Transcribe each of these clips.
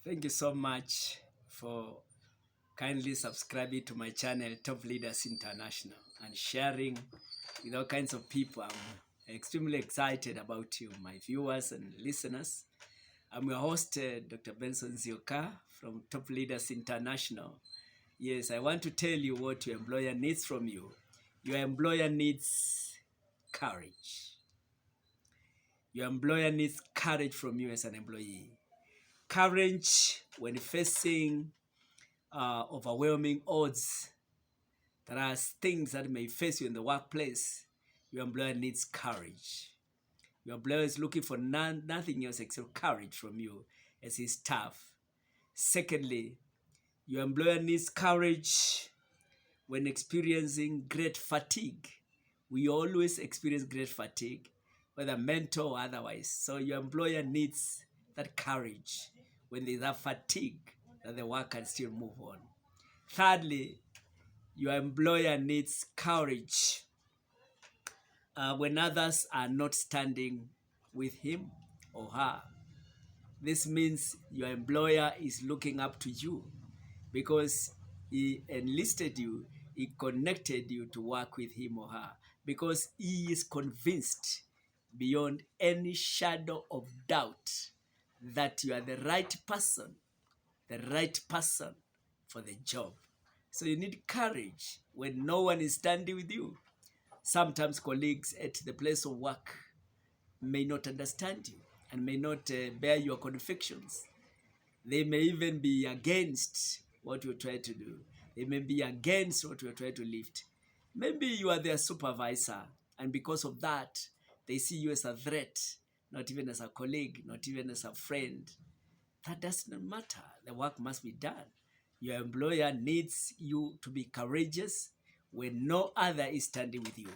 Thank you so much for kindly subscribing to my channel, Top Leaders International, and sharing with all kinds of people. I'm extremely excited about you, my viewers and listeners. I'm your host, Dr. Benson Nzioka from Top Leaders International. Yes, I want to tell you what your employer needs from you. Your employer needs courage. Your employer needs courage from you as an employee. Courage when facing overwhelming odds. There are things that may face you in the workplace. Your employer needs courage. Your employer is looking for nothing else except courage from you as his staff. Secondly, your employer needs courage when experiencing great fatigue. We always experience great fatigue, whether mental or otherwise. So your employer needs that courage when there's that fatigue that the work can still move on. Thirdly, your employer needs courage when others are not standing with him or her. This means your employer is looking up to you because he enlisted you, he connected you to work with him or her because he is convinced beyond any shadow of doubt that you are the right person for the job. So you need courage when no one is standing with you. Sometimes colleagues at the place of work may not understand you and may not bear your convictions. They may even be against what you try to do. They may be against what you try to lift. Maybe you are their supervisor, and because of that, they see you as a threat, not even as a colleague, not even as a friend. That does not matter. The work must be done. Your employer needs you to be courageous when no other is standing with you.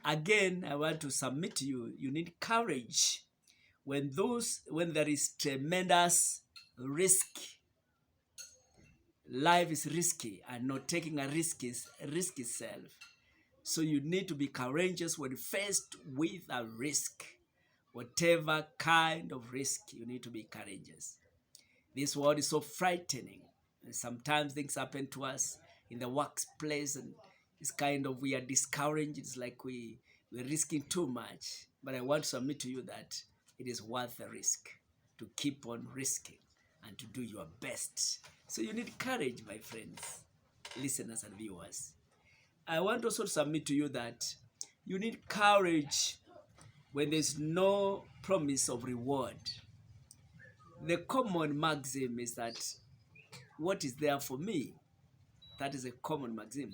Again, I want to submit to you, you need courage when there is tremendous risk. Life is risky, and not taking a risk is risk itself. So you need to be courageous when faced with a risk. Whatever kind of risk, you need to be courageous. This world is so frightening, and sometimes things happen to us in the workplace, and it's kind of, we are discouraged. It's like we're risking too much. But I want to submit to you that it is worth the risk to keep on risking and to do your best. So you need courage, my friends, listeners and viewers. I want also to submit to you that you need courage when there's no promise of reward. The common maxim is that what is there for me? That is a common maxim,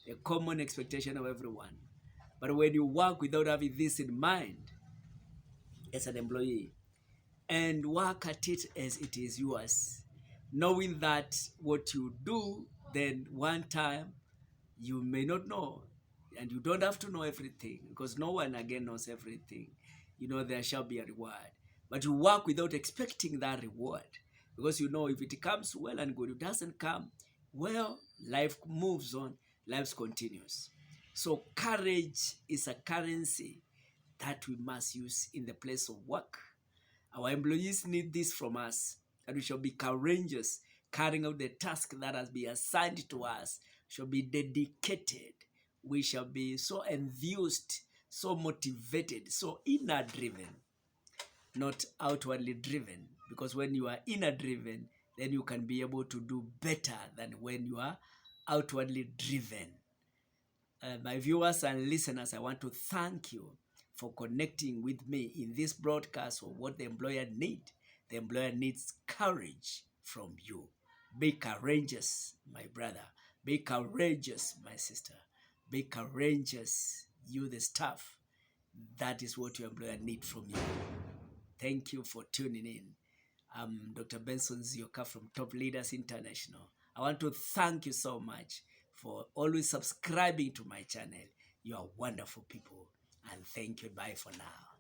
a common expectation of everyone. But when you work without having this in mind as an employee and work at it as it is yours, knowing that what you do, then one time you may not know, and you don't have to know everything because no one again knows everything. You know there shall be a reward, but you work without expecting that reward because you know if it comes, well and good. If it doesn't come, well, life moves on, life continues. So courage is a currency that we must use in the place of work. Our employees need this from us, that we shall be courageous, carrying out the task that has been assigned to us, shall be dedicated. We shall be so enthused, so motivated, so inner driven, not outwardly driven. Because when you are inner driven, then you can be able to do better than when you are outwardly driven. My viewers and listeners, I want to thank you for connecting with me in this broadcast of what the employer needs. The employer needs courage from you. Be courageous, my brother. Be courageous, my sister. Be courageous, you the staff. That is what your employer needs from you. Thank you for tuning in. I'm Dr. Benson Nzioka from Top Leaders International. I want to thank you so much for always subscribing to my channel. You are wonderful people. And thank you. Bye for now.